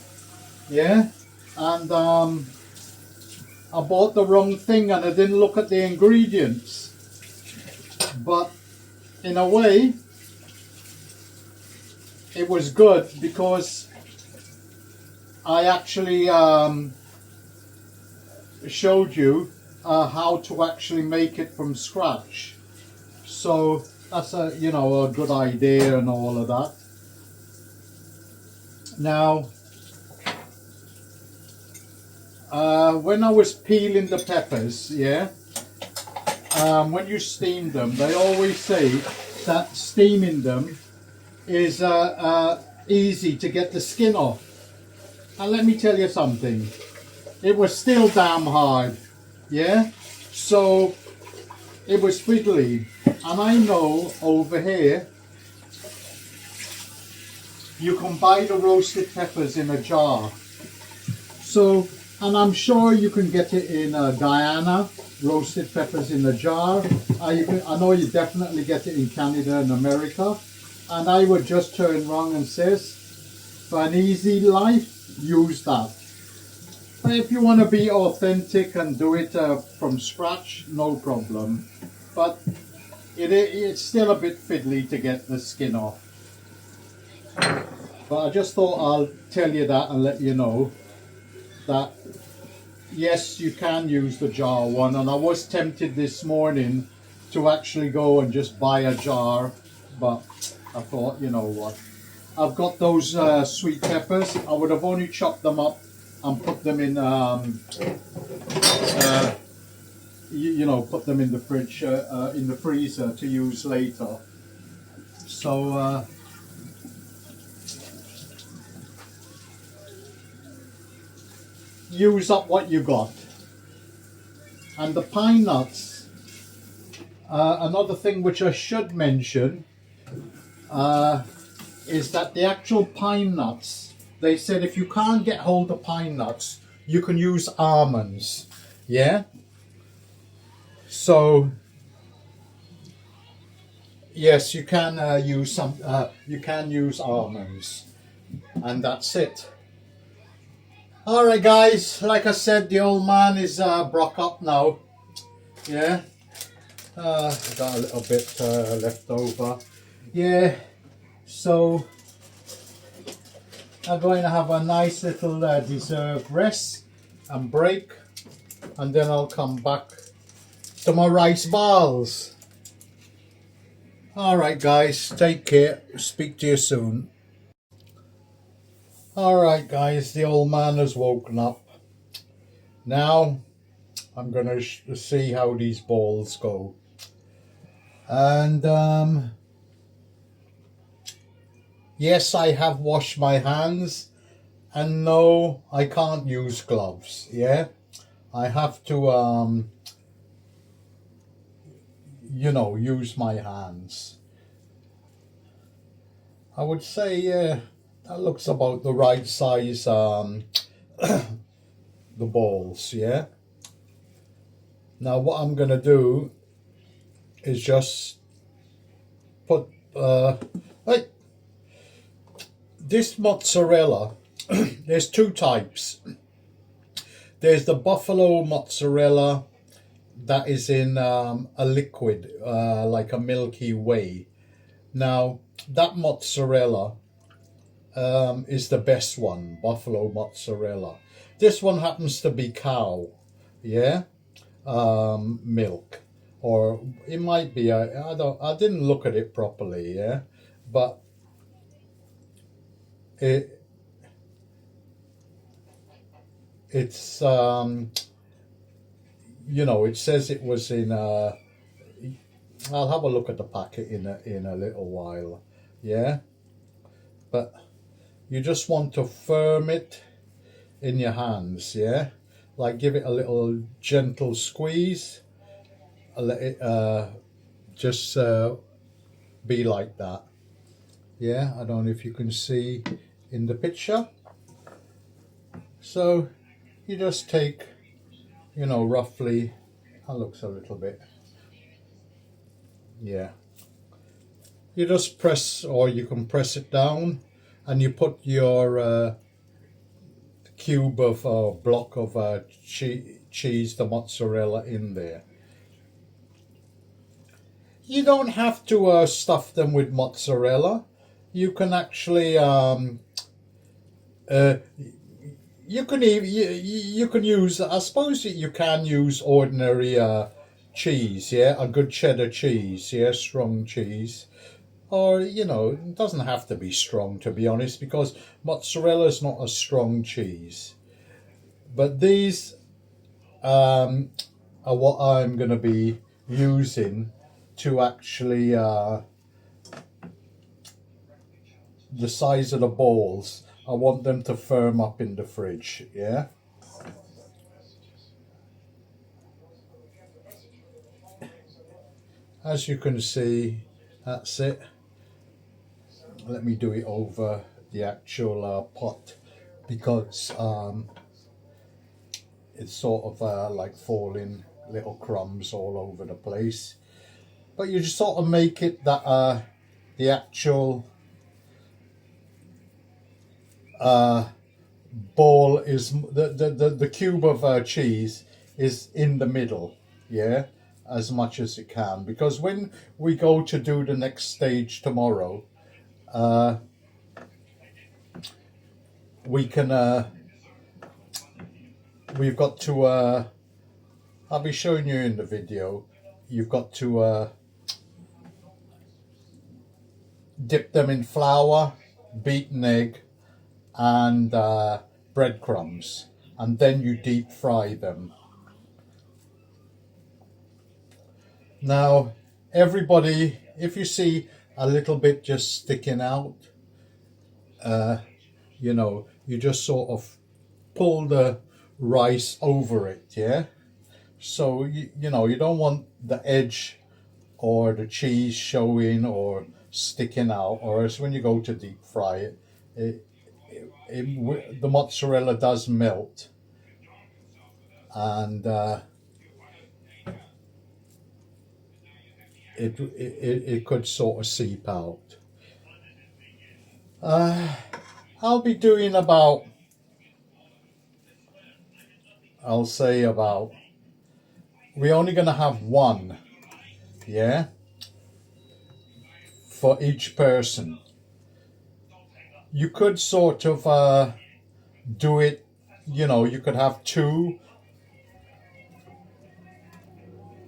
Speaker 1: yeah, and I bought the wrong thing and I didn't look at the ingredients. But in a way, it was good because I actually showed you how to actually make it from scratch. So that's a good idea and all of that. Now, when I was peeling the peppers, yeah, when you steam them, they always say that steaming them is easy to get the skin off. And let me tell you something, it was still damn hard, yeah? So it was fiddly. And I know over here, you can buy the roasted peppers in a jar. So, and I'm sure you can get it in Guyana, roasted peppers in a jar. I know you definitely get it in Canada and America. And I would just turn around and says, for an easy life, use that. But if you want to be authentic and do it from scratch, no problem. But it's still a bit fiddly to get the skin off. But I just thought I'll tell you that and let you know that yes, you can use the jar one. And I was tempted this morning to actually go and just buy a jar, but I thought, you know what, I've got those sweet peppers. I would have only chopped them up and put them in put them in the fridge, in the freezer to use later. So use up what you got. And the pine nuts, another thing which I should mention is that the actual pine nuts, they said if you can't get hold of pine nuts, you can use almonds. Yeah? So, yes, you can use almonds. And that's it. Alright guys, like I said, the old man is broke up now. Yeah? I got a little bit left over. Yeah, so I'm going to have a nice little deserved rest and break, and then I'll come back to my rice balls. Alright guys, take care, speak to you soon. Alright guys, the old man has woken up. Now I'm going to see how these balls go. And yes, I have washed my hands, and no, I can't use gloves. Yeah, I have to you know, use my hands. I would say, yeah, that looks about the right size, the balls. Yeah, now what I'm gonna do is just put like this mozzarella. There's two types. There's the buffalo mozzarella that is in a liquid, like a Milky Way. Now that mozzarella is the best one, buffalo mozzarella. This one happens to be cow, yeah, milk, or it might be. I didn't look at it properly, yeah, but it's you know, it says it was in a. I'll have a look at the packet in a little while, yeah. But you just want to firm it in your hands, yeah. Like give it a little gentle squeeze. Let it just be like that. Yeah, I don't know if you can see in the picture. So you just take, you know, roughly. That looks a little bit. Yeah. You just press, or you can press it down, and you put your cube of block of cheese, the mozzarella, in there. You don't have to stuff them with mozzarella. You can actually you can even you can use. I suppose you can use ordinary cheese. Yeah, a good cheddar cheese. Yeah, strong cheese. Or, you know, it doesn't have to be strong, to be honest, because mozzarella is not a strong cheese. But these are what I'm going to be using to actually the size of the balls. I want them to firm up in the fridge, yeah? As you can see, that's it. Let me do it over the actual pot, because it's sort of like falling little crumbs all over the place. But you just sort of make it that the actual ball is the cube of cheese is in the middle, yeah, as much as it can, because when we go to do the next stage tomorrow, we can we've got to I'll be showing you in the video. You've got to dip them in flour, beaten egg, and breadcrumbs, and then you deep fry them. Now, everybody, if you see a little bit just sticking out, you know, you just sort of pull the rice over it, yeah? So, you know, you don't want the edge or the cheese showing or sticking out, or else when you go to deep fry it, the mozzarella does melt, and it could sort of seep out. I'll be doing about, I'll say about, we're only going to have one, yeah, for each person. You could sort of do it, you know, you could have two.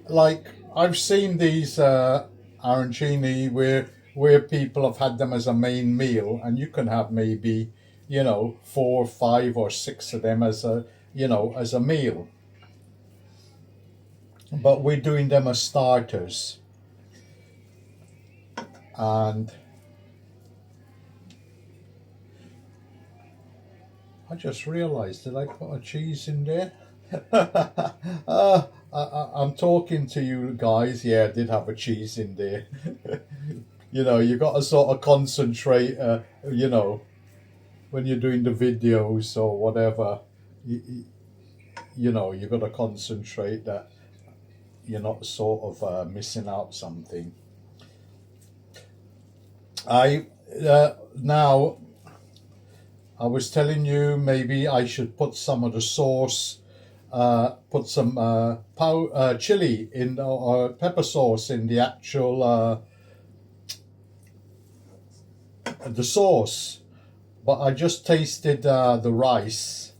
Speaker 1: Like, I've seen these arancini where people have had them as a main meal, and you can have maybe, you know, 4, 5, or 6 of them as a, you know, as a meal. But we're doing them as starters. And I just realized, did I put a cheese in there? I'm talking to you guys. Yeah, I did have a cheese in there. You know, you got to sort of concentrate, you know, when you're doing the videos or whatever, you know, you got to concentrate that you're not sort of missing out something. Now, I was telling you maybe I should put some of the sauce, put some chili in, or pepper sauce in the actual the sauce. But I just tasted the rice,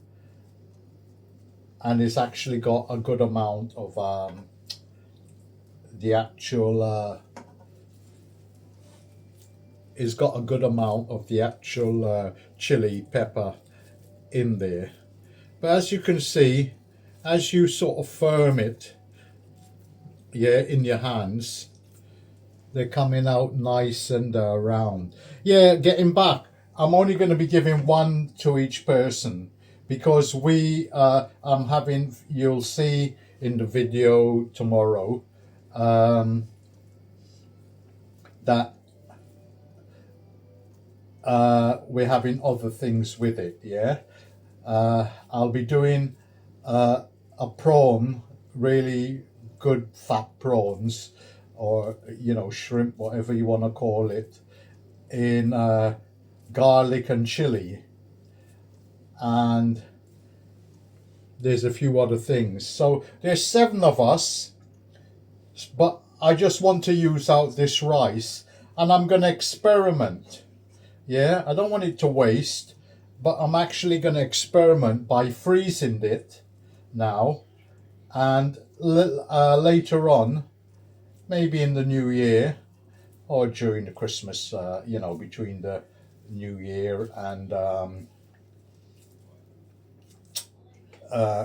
Speaker 1: and it's actually got a good amount of the actual. It's got a good amount of the actual chili pepper in there. But as you can see, as you sort of firm it, yeah, in your hands, they're coming out nice and round. Yeah, getting back, I'm only going to be giving one to each person, because I'm having, you'll see in the video tomorrow, that we're having other things with it, yeah. I'll be doing a prawn, really good fat prawns, or, you know, shrimp, whatever you want to call it, in garlic and chili. And there's a few other things. So there's 7 of us, but I just want to use out this rice, and I'm going to experiment. Yeah, I don't want it to waste, but I'm actually going to experiment by freezing it now, and later on, maybe in the new year or during the Christmas, you know, between the new year and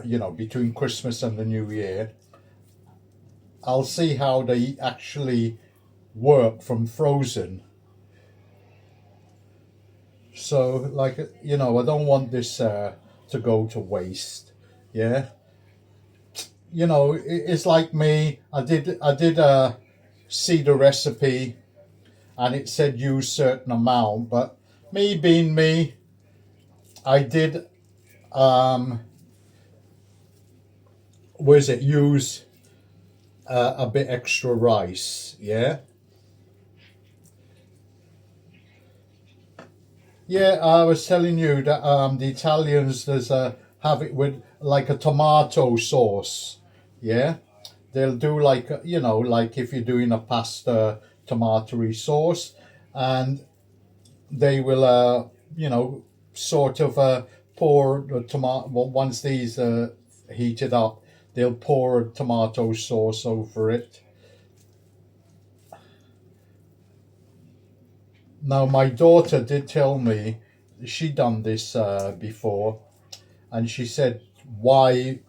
Speaker 1: you know, between Christmas and the new year, I'll see how they actually work from frozen. So, like, you know, I don't want this to go to waste. Yeah, you know, it's like me. I did see the recipe, and it said use certain amount, but me being me, I did use a bit extra rice. Yeah. Yeah, I was telling you that the Italians, have it with like a tomato sauce. Yeah, they'll do like, you know, like if you're doing a pasta tomatoey sauce, and they will you know, sort of pour the tomato. Well, once these heated up, they'll pour tomato sauce over it. Now, my daughter did tell me she done this before, and she said, why,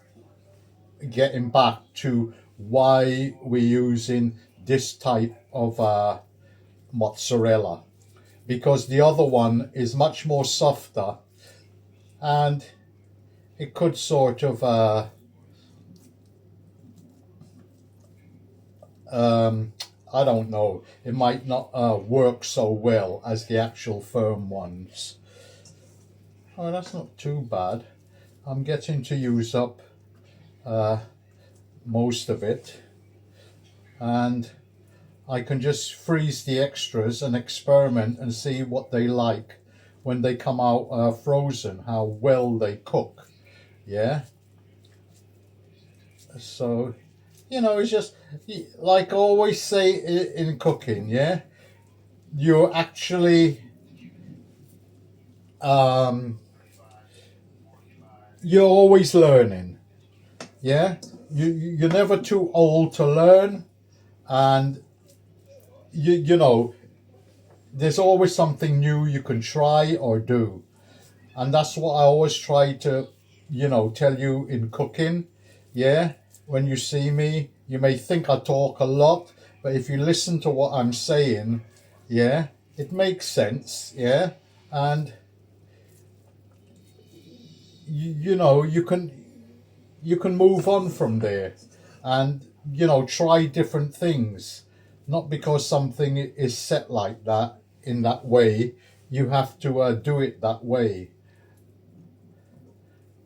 Speaker 1: getting back to why we're using this type of mozzarella, because the other one is much more softer, and it could sort of I don't know, it might not work so well as the actual firm ones. Oh, that's not too bad. I'm getting to use up most of it, and I can just freeze the extras and experiment and see what they like when they come out frozen, how well they cook. Yeah. So, you know, it's just like I always say in cooking, yeah, you're actually you're always learning. Yeah, you're never too old to learn, and you know, there's always something new you can try or do, and that's what I always try to, you know, tell you in cooking. Yeah, when you see me, you may think I talk a lot, but if you listen to what I'm saying, yeah, it makes sense. Yeah, and you know, you can move on from there, and you know, try different things. Not because something is set like that in that way, you have to do it that way.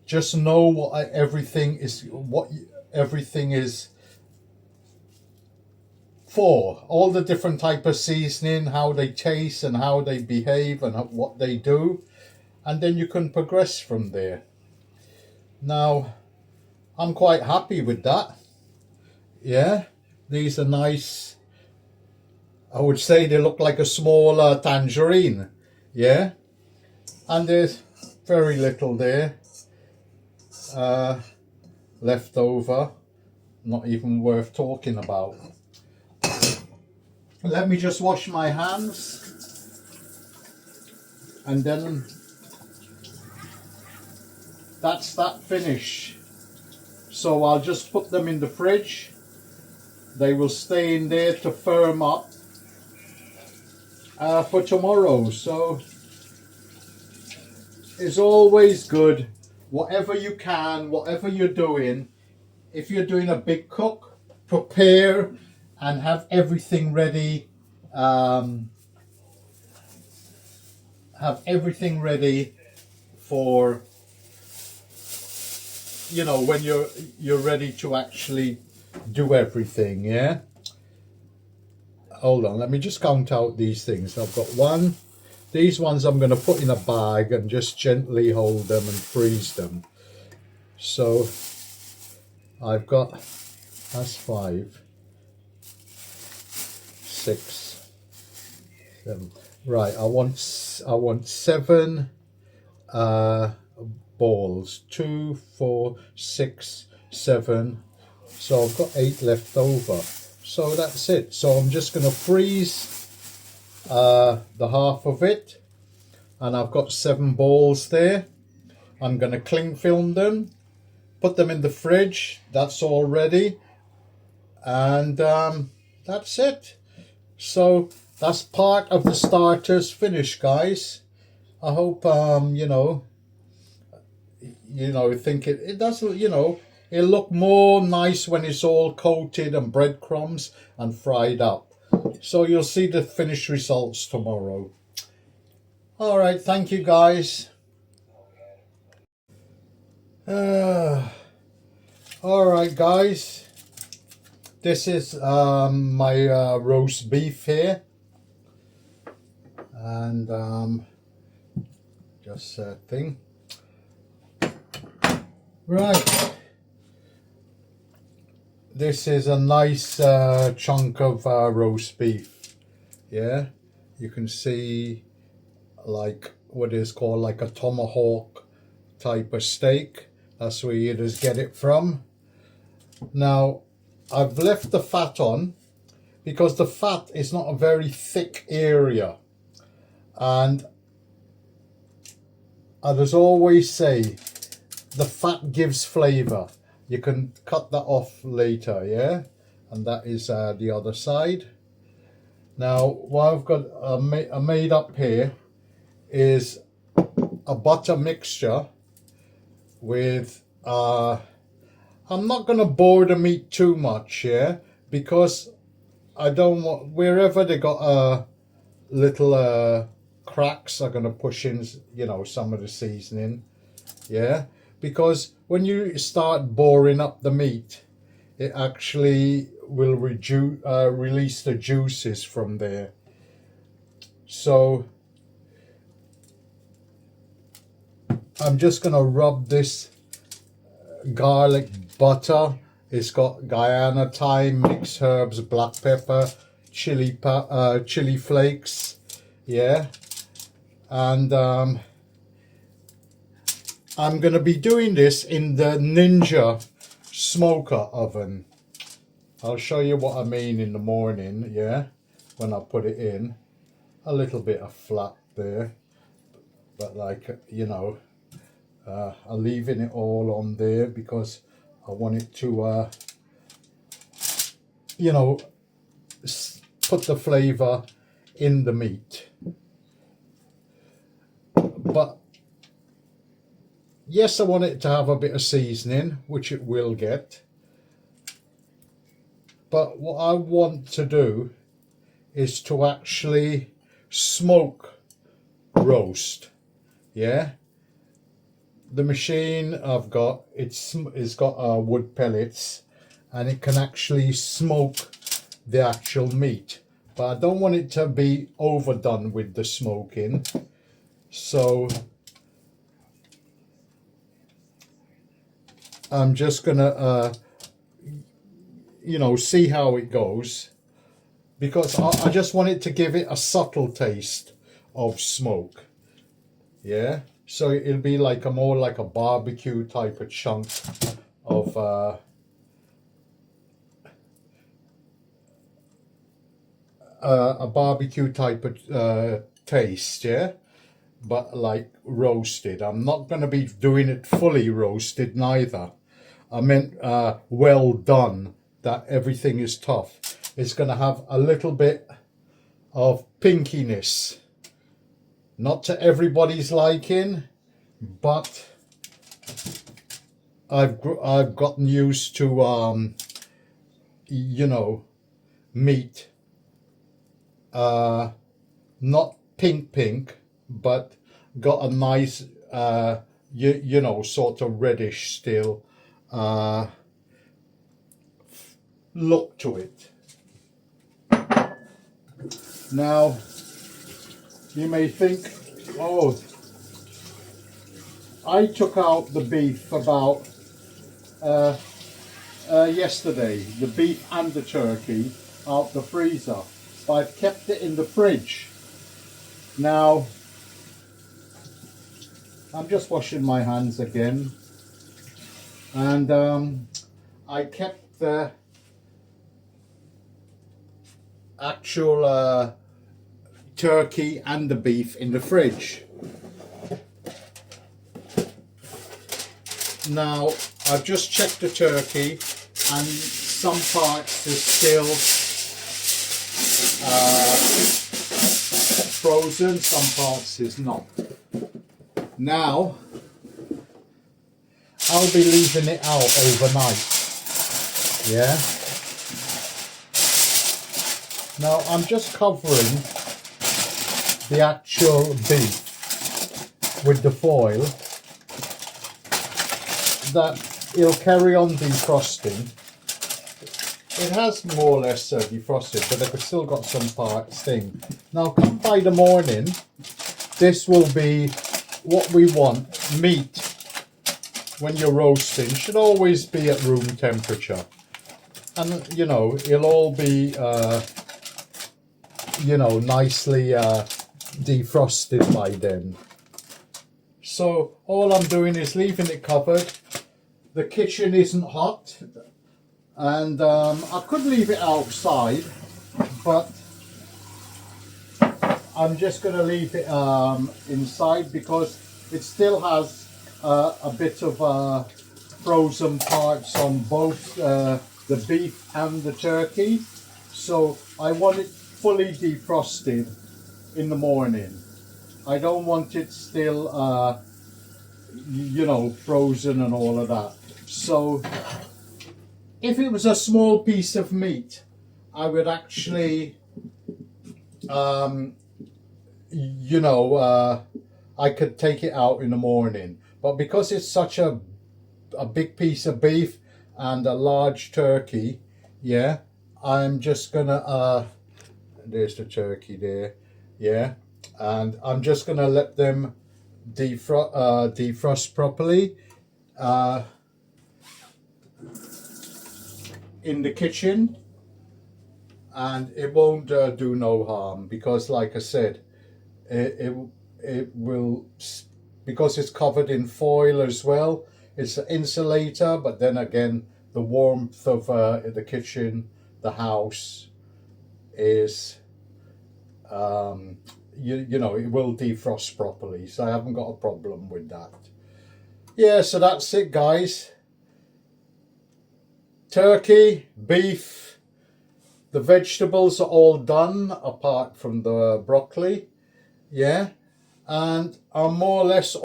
Speaker 1: Just know what everything is for. All the different type of seasoning, how they taste and how they behave and what they do, and then you can progress from there. Now, I'm quite happy with that. Yeah, these are nice. I would say they look like a small tangerine. Yeah, and there's very little there left over. Not even worth talking about. Let me just wash my hands, and then that's that finish. So I'll just put them in the fridge. They will stay in there to firm up for tomorrow. So it's always good, whatever you can, whatever you're doing. If you're doing a big cook, prepare and have everything ready. Have everything ready for, you know, when you're ready to actually do everything. Yeah. Hold on, let me just count out these things. I've got one. These ones I'm going to put in a bag and just gently hold them and freeze them. So I've got, that's 5, 6, 7. Right, I want 7 balls. 2, 4, 6, 7. So I've got 8 left over. So that's it. So I'm just going to freeze the half of it, and I've got 7 balls there. I'm going to cling film them, put them in the fridge. That's all ready, and that's it. So that's part of the starters finish, guys. I hope you know, think it does, you know, it'll look more nice when it's all coated and breadcrumbs and fried up. So you'll see the finished results tomorrow. All right, thank you, guys. All right, guys. This is my roast beef here, and just a thing. Right. This is a nice chunk of roast beef. Yeah, you can see like what is called like a tomahawk type of steak. That's where you just get it from. Now, I've left the fat on because the fat is not a very thick area, and as always say, the fat gives flavor. You can cut that off later, yeah? And that is the other side. Now, what I've got made up here is a butter mixture with I'm not gonna bore the meat too much, yeah, because I don't want, wherever they got little cracks, I'm gonna push in, you know, some of the seasoning, yeah, because when you start boring up the meat, it actually will release the juices from there. So I'm just gonna rub this garlic butter. It's got Guyana thyme, mixed herbs, black pepper, chili flakes, yeah. And I'm gonna be doing this in the Ninja smoker oven. I'll show you what I mean in the morning, yeah, when I put it in. A little bit of flat there, but like, you know, I'm leaving it all on there because I want it to, you know, put the flavour in the meat. But yes, I want it to have a bit of seasoning, which it will get. But what I want to do is to actually smoke roast, yeah. The machine I've got, it's got wood pellets, and it can actually smoke the actual meat, but I don't want it to be overdone with the smoking. So I'm just gonna you know, see how it goes, because I just want it to give it a subtle taste of smoke, yeah. So it'll be like more like a barbecue type of chunk of a barbecue type of taste, yeah, but like roasted. I'm not going to be doing it fully roasted neither. I meant well done, that everything is tough. It's going to have a little bit of pinkiness. Not to everybody's liking, but I've gotten used to you know, meat not pink, but got a nice you know, sort of reddish still look to it. Now you may think, oh, I took out the beef about yesterday, the beef and the turkey out the freezer, but I've kept it in the fridge. Now I'm just washing my hands again, and I kept the actual turkey and the beef in the fridge. Now I've just checked the turkey, and some parts is still frozen, some parts is not. Now I'll be leaving it out overnight, yeah. Now I'm just covering the actual beef with the foil, that it'll carry on defrosting. It has more or less defrosted, but I've still got some parts thing. Now come by the morning, this will be what we want. Meat, when you're roasting, should always be at room temperature. And you know, it'll all be you know, nicely defrosted by then. So all I'm doing is leaving it covered. The kitchen isn't hot, and I could leave it outside, but I'm just going to leave it inside because it still has a bit of frozen parts on both the beef and the turkey. So I want it fully defrosted in the morning. I don't want it still you know, frozen and all of that. So if it was a small piece of meat, I would actually, you know, I could take it out in the morning. But because it's such a big piece of beef and a large turkey, yeah, I'm just gonna, there's the turkey there, yeah, and I'm just gonna let them defrost properly in the kitchen, and it won't do no harm, because like I said, it will, because it's covered in foil as well. It's an insulator, but then again, the warmth of the kitchen, the house, is you know, it will defrost properly, so I haven't got a problem with that. Yeah, so that's it, guys. Turkey, beef, the vegetables are all done apart from the broccoli, yeah, and I'm more or less